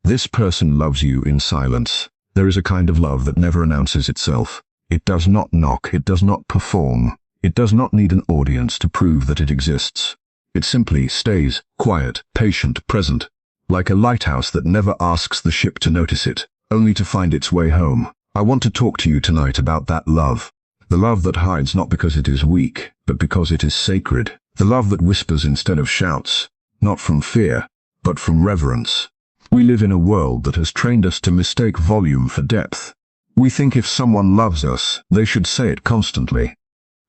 This person loves you in silence. There is a kind of love that never announces itself. It does not knock, it does not perform. It does not need an audience to prove that it exists. It simply stays, quiet, patient, present, like a lighthouse that never asks the ship to notice it, only to find its way home. I want to talk to you tonight about that love. The love that hides not because it is weak, but because it is sacred. The love that whispers instead of shouts, not from fear, but from reverence. We live in a world that has trained us to mistake volume for depth. We think if someone loves us, they should say it constantly.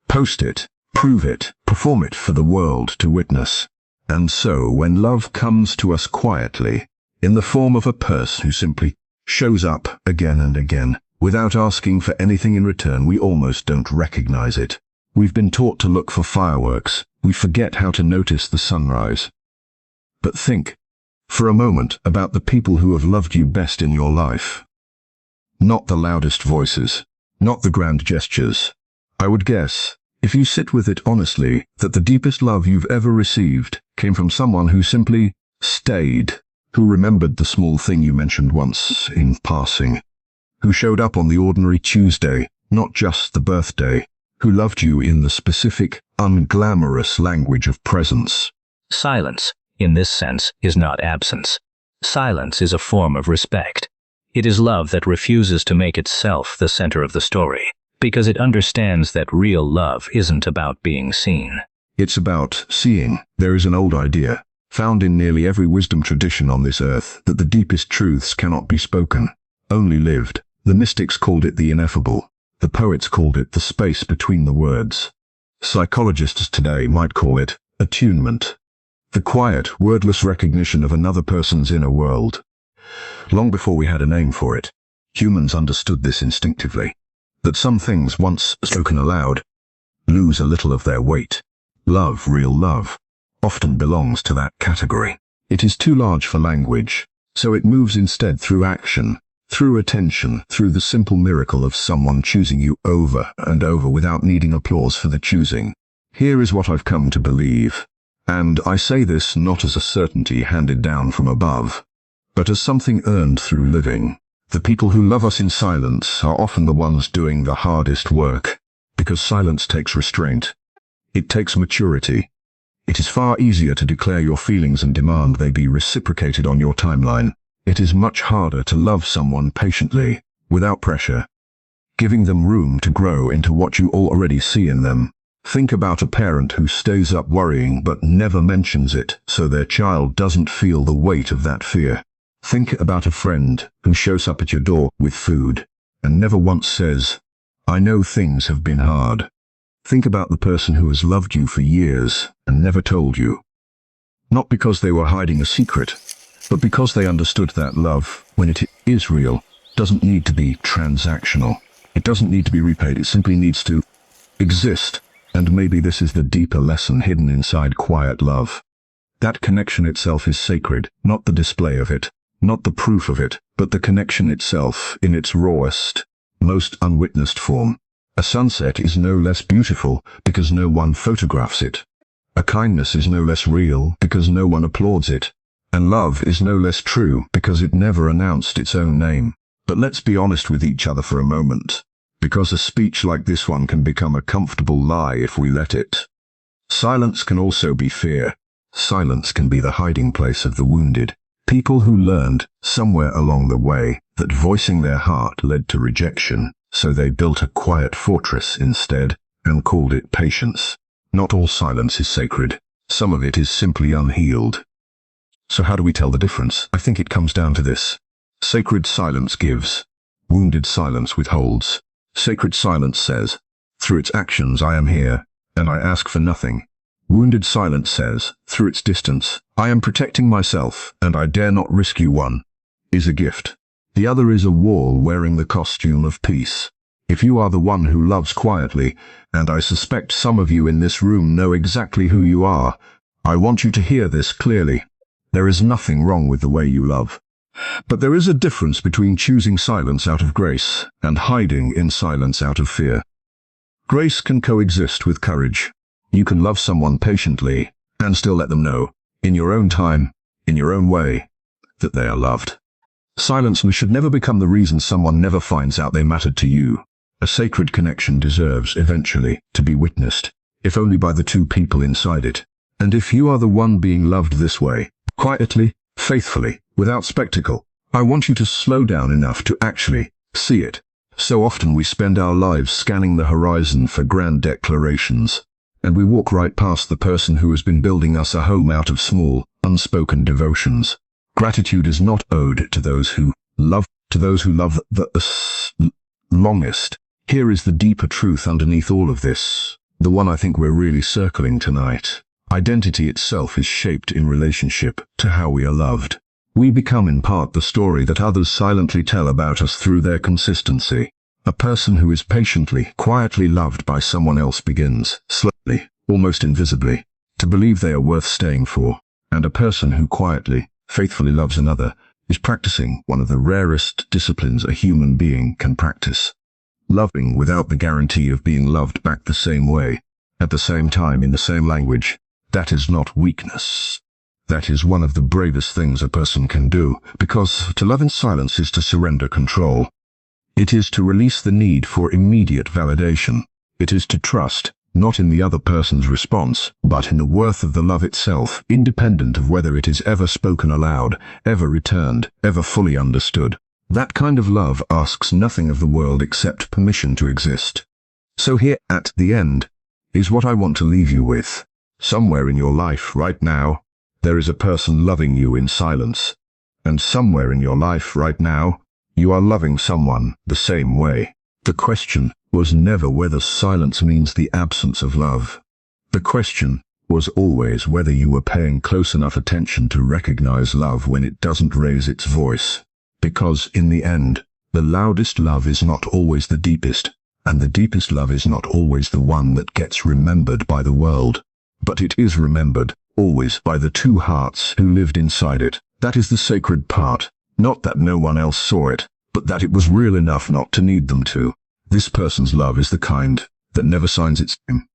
Post it, prove it, perform it for the world to witness. And so when love comes to us quietly, in the form of a person who simply shows up again and again, without asking for anything in return, we almost don't recognize it. We've been taught to look for fireworks. We forget how to notice the sunrise. But think, for a moment, about the people who have loved you best in your life. Not the loudest voices, not the grand gestures. I would guess, if you sit with it honestly, that the deepest love you've ever received came from someone who simply stayed, who remembered the small thing you mentioned once in passing, who showed up on the ordinary Tuesday, not just the birthday, who loved you in the specific, unglamorous language of presence. Silence, in this sense, is not absence. Silence is a form of respect. It is love that refuses to make itself the center of the story, because it understands that real love isn't about being seen. It's about seeing. There is an old idea, found in nearly every wisdom tradition on this earth, that the deepest truths cannot be spoken, only lived. The mystics called it the ineffable. The poets called it the space between the words. Psychologists today might call it attunement. The quiet, wordless recognition of another person's inner world. Long before we had a name for it, humans understood this instinctively, that some things, once spoken aloud, lose a little of their weight. Love, real love, often belongs to that category. It is too large for language, so it moves instead through action, through attention, through the simple miracle of someone choosing you over and over without needing applause for the choosing. Here is what I've come to believe. And I say this not as a certainty handed down from above, but as something earned through living. The people who love us in silence are often the ones doing the hardest work, because silence takes restraint. It takes maturity. It is far easier to declare your feelings and demand they be reciprocated on your timeline. It is much harder to love someone patiently, without pressure, giving them room to grow into what you already see in them. Think about a parent who stays up worrying but never mentions it, so their child doesn't feel the weight of that fear. Think about a friend who shows up at your door with food and never once says, "I know things have been hard." Think about the person who has loved you for years and never told you. Not because they were hiding a secret, but because they understood that love, when it is real, doesn't need to be transactional. It doesn't need to be repaid, it simply needs to exist. And maybe this is the deeper lesson hidden inside quiet love. That connection itself is sacred, not the display of it, not the proof of it, but the connection itself in its rawest, most unwitnessed form. A sunset is no less beautiful because no one photographs it. A kindness is no less real because no one applauds it. And love is no less true because it never announced its own name. But let's be honest with each other for a moment, because a speech like this one can become a comfortable lie if we let it. Silence can also be fear. Silence can be the hiding place of the wounded. People who learned, somewhere along the way, that voicing their heart led to rejection, so they built a quiet fortress instead, and called it patience. Not all silence is sacred. Some of it is simply unhealed. So how do we tell the difference? I think it comes down to this. Sacred silence gives. Wounded silence withholds. Sacred silence says, through its actions I am here, and I ask for nothing. Wounded silence says, through its distance, I am protecting myself, and I dare not risk you. One is a gift. The other is a wall wearing the costume of peace. If you are the one who loves quietly, and I suspect some of you in this room know exactly who you are, I want you to hear this clearly. There is nothing wrong with the way you love. But there is a difference between choosing silence out of grace and hiding in silence out of fear. Grace can coexist with courage. You can love someone patiently and still let them know, in your own time, in your own way, that they are loved. Silence should never become the reason someone never finds out they mattered to you. A sacred connection deserves, eventually, to be witnessed, if only by the two people inside it. And if you are the one being loved this way, quietly, faithfully, without spectacle, I want you to slow down enough to actually see it. So often we spend our lives scanning the horizon for grand declarations, and we walk right past the person who has been building us a home out of small, unspoken devotions. Gratitude is not owed to those who love, the longest. Here is the deeper truth underneath all of this, the one I think we're really circling tonight. Identity itself is shaped in relationship to how we are loved. We become in part the story that others silently tell about us through their consistency. A person who is patiently, quietly loved by someone else begins, slowly, almost invisibly, to believe they are worth staying for. And a person who quietly, faithfully loves another is practicing one of the rarest disciplines a human being can practice. Loving without the guarantee of being loved back the same way, at the same time in the same language. That is not weakness. That is one of the bravest things a person can do, because to love in silence is to surrender control. It is to release the need for immediate validation. It is to trust, not in the other person's response, but in the worth of the love itself, independent of whether it is ever spoken aloud, ever returned, ever fully understood. That kind of love asks nothing of the world except permission to exist. So here, at the end, is what I want to leave you with. Somewhere in your life right now, there is a person loving you in silence. And somewhere in your life right now, you are loving someone the same way. The question was never whether silence means the absence of love. The question was always whether you were paying close enough attention to recognize love when it doesn't raise its voice. Because in the end, the loudest love is not always the deepest, and the deepest love is not always the one that gets remembered by the world. But it is remembered, always, by the two hearts who lived inside it. That is the sacred part. Not that no one else saw it, but that it was real enough not to need them to. This person's love is the kind that never signs its name.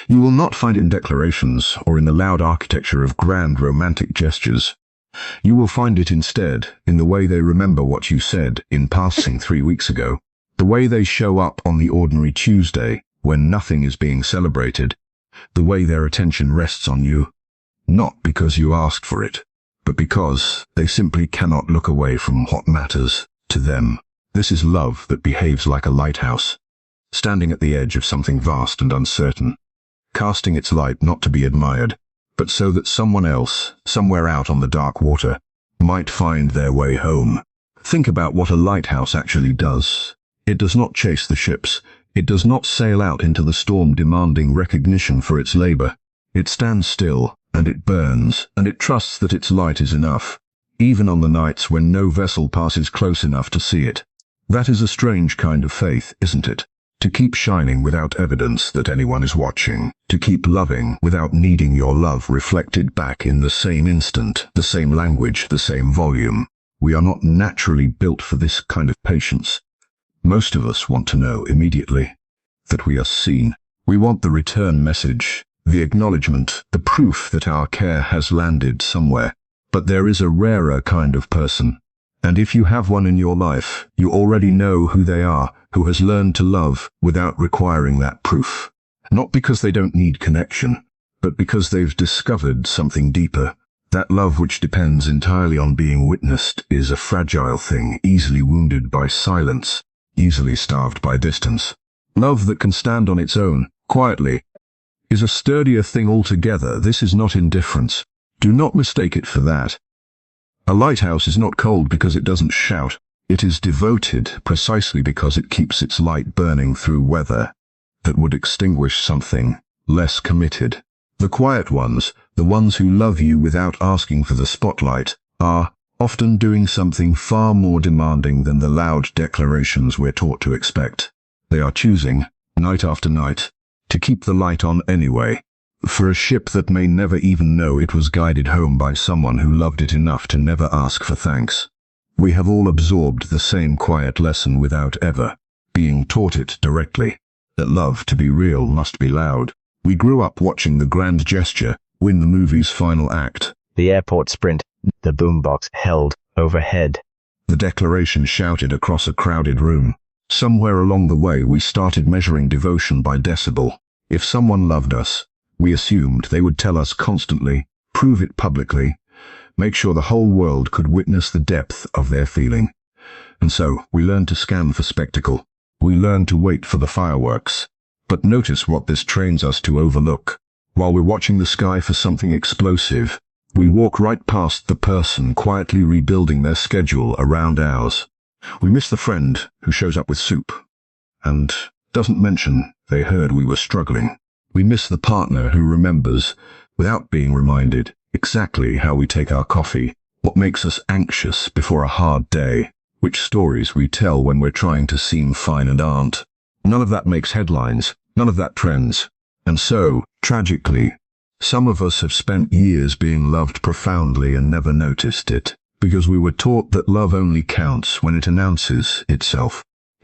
You will not find it in declarations or in the loud architecture of grand romantic gestures. You will find it instead in the way they remember what you said in passing 3 weeks ago, the way they show up on the ordinary Tuesday when nothing is being celebrated, the way their attention rests on you, not because you asked for it, but because they simply cannot look away from what matters to them. This is love that behaves like a lighthouse, standing at the edge of something vast and uncertain, casting its light not to be admired, but so that someone else, somewhere out on the dark water, might find their way home. Think about what a lighthouse actually does. It does not chase the ships. It does not sail out into the storm demanding recognition for its labor. It stands still, and it burns, and it trusts that its light is enough, even on the nights when no vessel passes close enough to see it. That is a strange kind of faith, isn't it? To keep shining without evidence that anyone is watching. To keep loving without needing your love reflected back in the same instant, the same language, the same volume. We are not naturally built for this kind of patience. Most of us want to know immediately that we are seen. We want the return message, the acknowledgement, the proof that our care has landed somewhere. But there is a rarer kind of person. And if you have one in your life, you already know who they are, who has learned to love without requiring that proof. Not because they don't need connection, but because they've discovered something deeper. That love which depends entirely on being witnessed is a fragile thing, easily wounded by silence, easily starved by distance. Love that can stand on its own, quietly, is a sturdier thing altogether. This is not indifference. Do not mistake it for that. A lighthouse is not cold because it doesn't shout. It is devoted precisely because it keeps its light burning through weather that would extinguish something less committed. The quiet ones, the ones who love you without asking for the spotlight, are often doing something far more demanding than the loud declarations we're taught to expect. They are choosing, night after night, to keep the light on anyway, for a ship that may never even know it was guided home by someone who loved it enough to never ask for thanks. We have all absorbed the same quiet lesson without ever being taught it directly, that love to be real must be loud. We grew up watching the grand gesture win the movie's final act. The airport sprint, the boombox held overhead, The declaration shouted across a crowded room. Somewhere along the way we started measuring devotion by decibel. If someone loved us, we assumed they would tell us constantly, prove it publicly, make sure the whole world could witness the depth of their feeling. And so, we learned to scan for spectacle. We learned to wait for the fireworks. But notice what this trains us to overlook. While we're watching the sky for something explosive, we walk right past the person quietly rebuilding their schedule around ours. We miss the friend who shows up with soup and doesn't mention they heard we were struggling. We miss the partner who remembers, without being reminded, exactly how we take our coffee, what makes us anxious before a hard day, which stories we tell when we're trying to seem fine and aren't. None of that makes headlines, none of that trends. And so, tragically, some of us have spent years being loved profoundly and never noticed it, because we were taught that love only counts when it announces itself.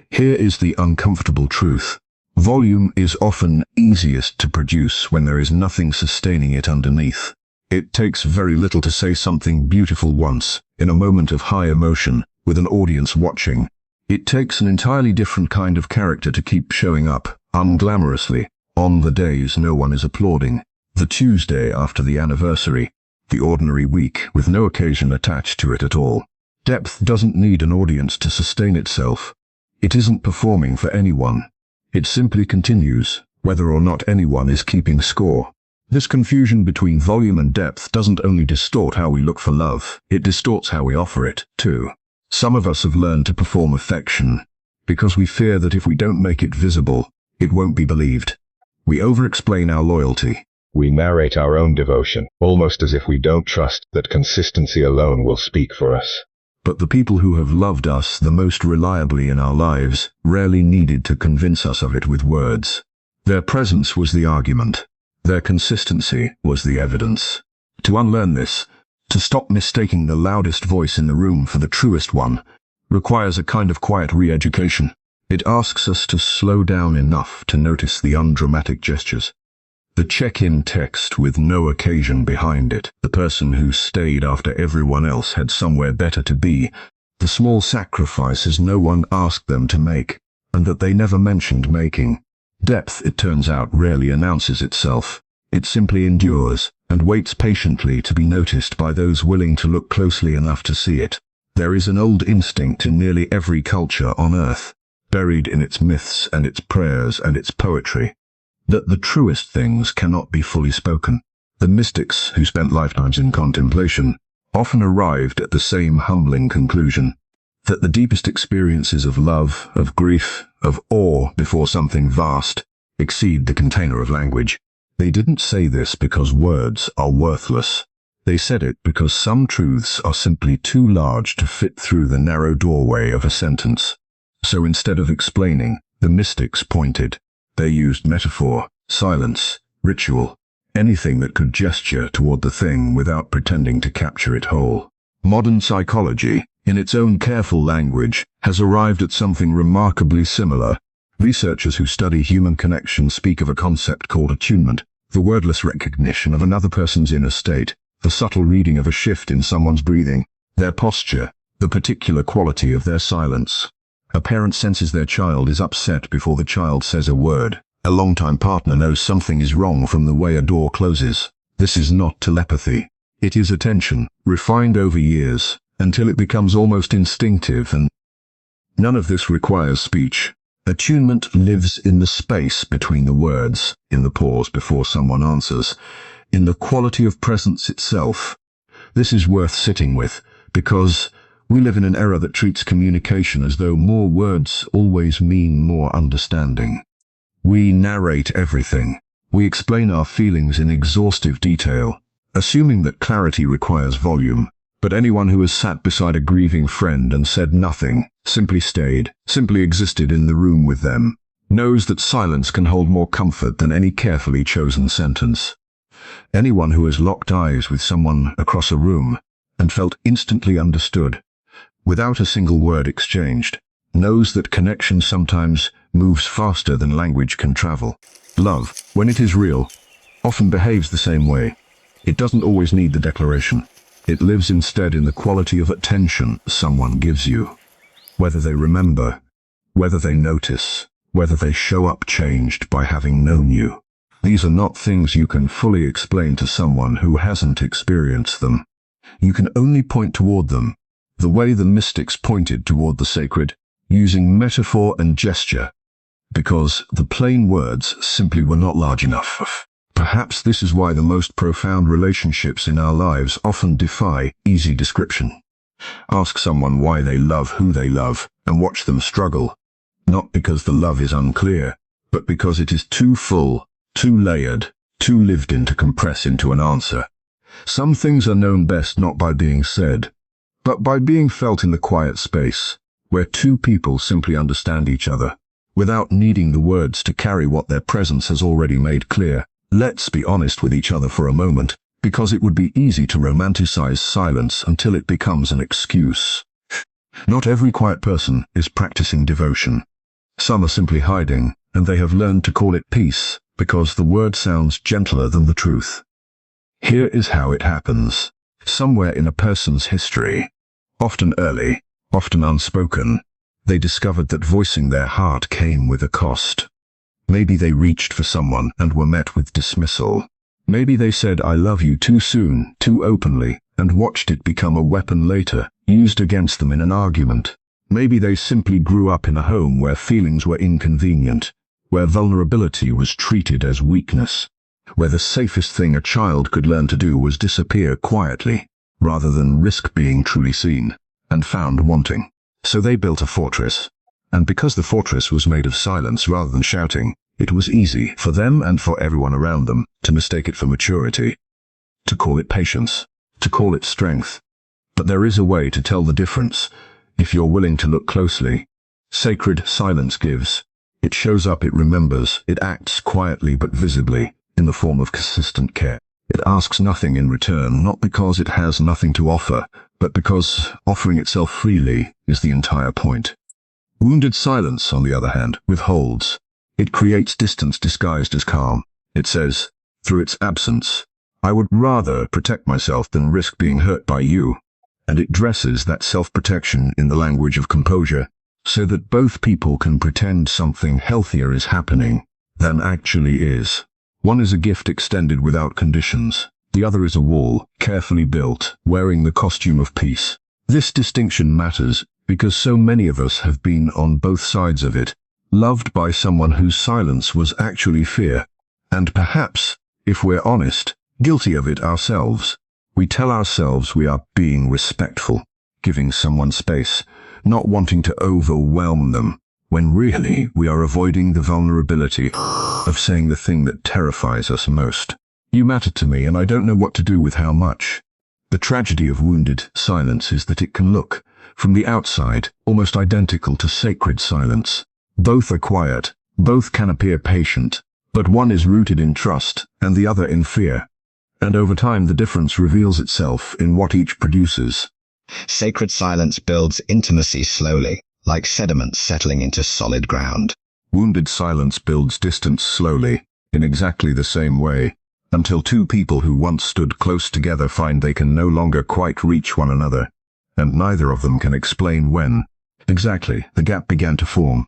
Here is the uncomfortable truth. Volume is often easiest to produce when there is nothing sustaining it underneath. It takes very little to say something beautiful once, in a moment of high emotion, with an audience watching. It takes an entirely different kind of character to keep showing up, unglamorously, on the days no one is applauding. The Tuesday after the anniversary. The ordinary week with no occasion attached to it at all. Depth doesn't need an audience to sustain itself. It isn't performing for anyone. It simply continues, whether or not anyone is keeping score. This confusion between volume and depth doesn't only distort how we look for love, it distorts how we offer it, too. Some of us have learned to perform affection, because we fear that if we don't make it visible, it won't be believed. We over-explain our loyalty. We narrate our own devotion, almost as if we don't trust that consistency alone will speak for us. But the people who have loved us the most reliably in our lives rarely needed to convince us of it with words. Their presence was the argument. Their consistency was the evidence. To unlearn this, to stop mistaking the loudest voice in the room for the truest one, requires a kind of quiet re-education. It asks us to slow down enough to notice the undramatic gestures. The check-in text with no occasion behind it, the person who stayed after everyone else had somewhere better to be, the small sacrifices no one asked them to make, and that they never mentioned making. Depth, it turns out, rarely announces itself. It simply endures, and waits patiently to be noticed by those willing to look closely enough to see it. There is an old instinct in nearly every culture on earth, buried in its myths and its prayers and its poetry, that the truest things cannot be fully spoken. The mystics, who spent lifetimes in contemplation, often arrived at the same humbling conclusion, that the deepest experiences of love, of grief, of awe before something vast, exceed the container of language. They didn't say this because words are worthless. They said it because some truths are simply too large to fit through the narrow doorway of a sentence. So instead of explaining, the mystics pointed. They used metaphor, silence, ritual, anything that could gesture toward the thing without pretending to capture it whole. Modern psychology, in its own careful language, has arrived at something remarkably similar. Researchers who study human connection speak of a concept called attunement, the wordless recognition of another person's inner state, the subtle reading of a shift in someone's breathing, their posture, the particular quality of their silence. A parent senses their child is upset before the child says a word. A longtime partner knows something is wrong from the way a door closes. This is not telepathy. It is attention, refined over years, until it becomes almost instinctive, and none of this requires speech. Attunement lives in the space between the words, in the pause before someone answers, in the quality of presence itself. This is worth sitting with, because we live in an era that treats communication as though more words always mean more understanding. We narrate everything. We explain our feelings in exhaustive detail, assuming that clarity requires volume. But anyone who has sat beside a grieving friend and said nothing, simply stayed, simply existed in the room with them, knows that silence can hold more comfort than any carefully chosen sentence. Anyone who has locked eyes with someone across a room and felt instantly understood, without a single word exchanged, knows that connection sometimes moves faster than language can travel. Love, when it is real, often behaves the same way. It doesn't always need the declaration. It lives instead in the quality of attention someone gives you. Whether they remember, whether they notice, whether they show up changed by having known you. These are not things you can fully explain to someone who hasn't experienced them. You can only point toward them, the way the mystics pointed toward the sacred, using metaphor and gesture, because the plain words simply were not large enough. Perhaps this is why the most profound relationships in our lives often defy easy description. Ask someone why they love who they love, and watch them struggle. Not because the love is unclear, but because it is too full, too layered, too lived in to compress into an answer. Some things are known best not by being said, but by being felt in the quiet space, where two people simply understand each other, without needing the words to carry what their presence has already made clear. Let's be honest with each other for a moment, because it would be easy to romanticize silence until it becomes an excuse. Not every quiet person is practicing devotion. Some are simply hiding, and they have learned to call it peace, because the word sounds gentler than the truth. Here is how it happens. Somewhere in a person's history, often early, often unspoken, they discovered that voicing their heart came with a cost. Maybe they reached for someone and were met with dismissal. Maybe they said "I love you" too soon, too openly, and watched it become a weapon later, used against them in an argument. Maybe they simply grew up in a home where feelings were inconvenient, where vulnerability was treated as weakness, where the safest thing a child could learn to do was disappear quietly, rather than risk being truly seen, and found wanting. So they built a fortress. And because the fortress was made of silence rather than shouting, it was easy for them and for everyone around them to mistake it for maturity, to call it patience, to call it strength. But there is a way to tell the difference, if you're willing to look closely. Sacred silence gives. It shows up, it remembers, it acts quietly but visibly, in the form of consistent care. It asks nothing in return, not because it has nothing to offer, but because offering itself freely is the entire point. Wounded silence, on the other hand, withholds. It creates distance disguised as calm. It says, through its absence, "I would rather protect myself than risk being hurt by you." And it dresses that self-protection in the language of composure, so that both people can pretend something healthier is happening than actually is. One is a gift extended without conditions. The other is a wall, carefully built, wearing the costume of peace. This distinction matters because so many of us have been on both sides of it, loved by someone whose silence was actually fear, and perhaps, if we're honest, guilty of it ourselves. We tell ourselves we are being respectful, giving someone space, not wanting to overwhelm them, when really we are avoiding the vulnerability of saying the thing that terrifies us most. You matter to me, and I don't know what to do with how much. The tragedy of wounded silence is that it can look, from the outside, almost identical to sacred silence. Both are quiet, both can appear patient, but one is rooted in trust, and the other in fear. And over time the difference reveals itself in what each produces. Sacred silence builds intimacy slowly, like sediment settling into solid ground. Wounded silence builds distance slowly, in exactly the same way, until two people who once stood close together find they can no longer quite reach one another, and neither of them can explain when exactly the gap began to form.